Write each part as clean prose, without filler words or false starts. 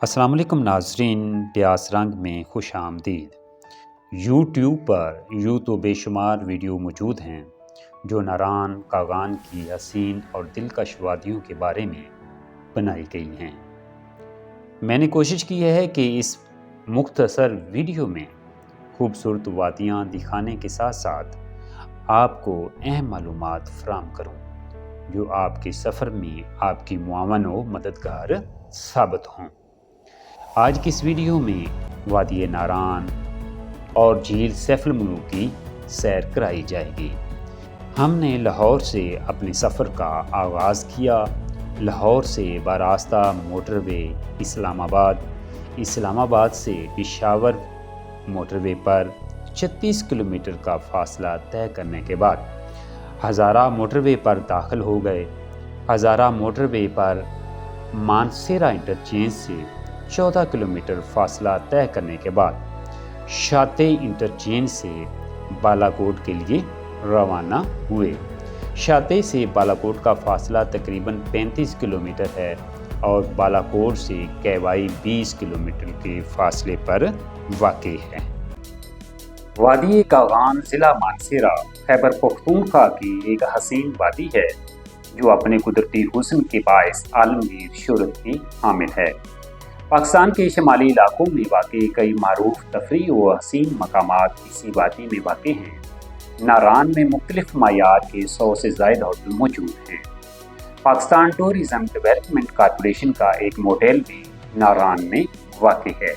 السلام علیکم ناظرین، پیاس رنگ میں خوش آمدید۔ یوٹیوب پر یوں تو بے شمار ویڈیو موجود ہیں جو ناران کاغان کی حسین اور دلکش وادیوں کے بارے میں بنائی گئی ہیں۔ میں نے کوشش کی ہے کہ اس مختصر ویڈیو میں خوبصورت وادیاں دکھانے کے ساتھ ساتھ آپ کو اہم معلومات فراہم کروں جو آپ کے سفر میں آپ کی معاون و مددگار ثابت ہوں۔ آج کی اس ویڈیو میں وادی ناران اور جھیل سیف الملوک کی سیر کرائی جائے گی۔ ہم نے لاہور سے اپنے سفر کا آغاز کیا۔ لاہور سے باراستہ موٹر وے اسلام آباد سے پشاور موٹر وے پر 36 کلومیٹر کا فاصلہ طے کرنے کے بعد ہزارہ موٹر وے پر داخل ہو گئے۔ ہزارہ موٹر وے پر مانسیرا انٹرچینج سے 14 کلومیٹر فاصلہ طے کرنے کے بعد شاطئ انٹرچینج سے بالاکوٹ کے لیے روانہ ہوئے۔ شاطئ سے بالاکوٹ کا فاصلہ تقریباً 35 کلومیٹر ہے اور بالاکوٹ سے کیوائی 20 کلومیٹر کے فاصلے پر واقع ہے۔ وادی کاغان ضلع مانسیرا خیبر پختونخوا کی ایک حسین وادی ہے جو اپنے قدرتی حسن کے باعث عالمگیر شہرت کی حامل ہے۔ پاکستان کے شمالی علاقوں میں واقع کئی معروف تفریح و حسین مقامات اسی وادی میں واقع ہیں۔ ناران میں مختلف معیار کے 100 سے زائد ہوٹل موجود ہیں۔ پاکستان ٹورزم ڈیولپمنٹ کارپوریشن کا ایک موٹل بھی ناران میں واقع ہے۔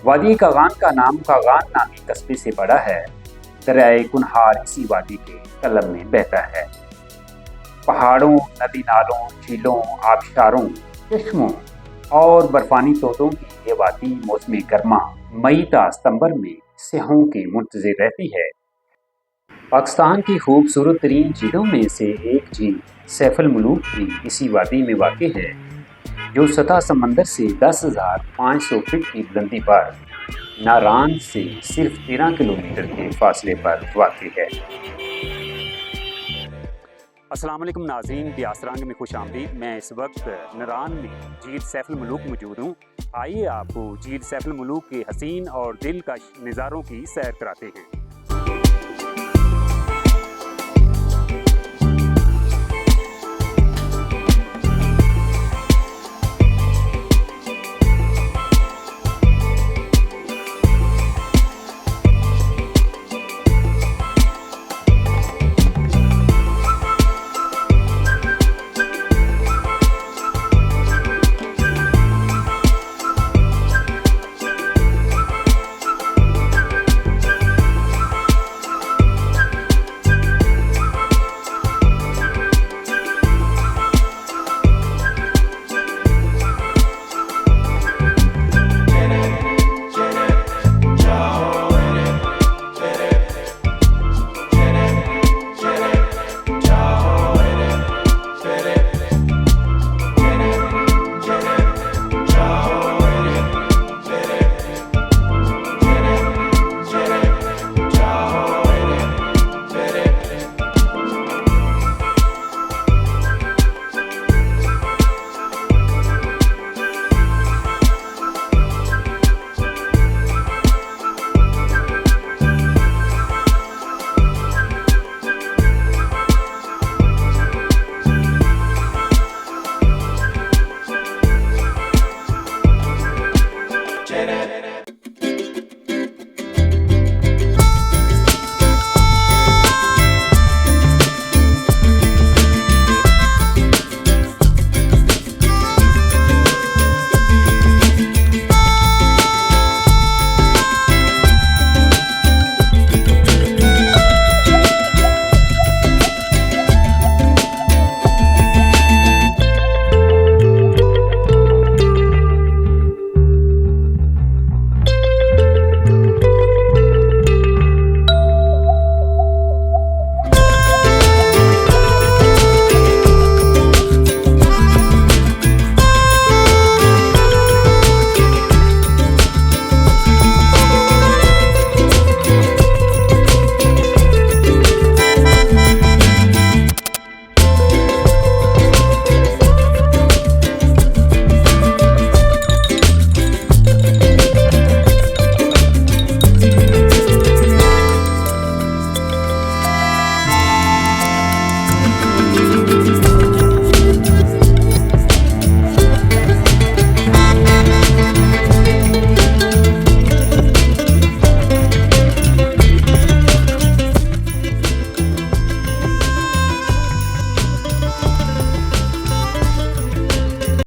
وادی کاغان کا نام کاغان نامی قصبے سے پڑا ہے۔ دریائے کنہار اسی وادی کے قلب میں بہتا ہے۔ پہاڑوں، ندی نالوں، جھیلوں، آبشاروں، چشموں اور برفانی تودوں کی یہ وادی موسم گرما مئی تا ستمبر میں سیاحوں کی منتظر رہتی ہے۔ پاکستان کی خوبصورت ترین جھیلوں میں سے ایک جھیل سیف الملوک بھی اسی وادی میں واقع ہے جو سطح سمندر سے 10,500 فٹ کی بلندی پر ناران سے صرف 13 کلومیٹر کے فاصلے پر واقع ہے۔ السلام علیکم ناظرین، پیاس رنگ میں خوش آمدید۔ میں اس وقت ناران میں جھیل سیف الملوک موجود ہوں۔ آئیے آپ کو جھیل سیف الملوک کے حسین اور دلکش نظاروں کی سیر کراتے ہیں۔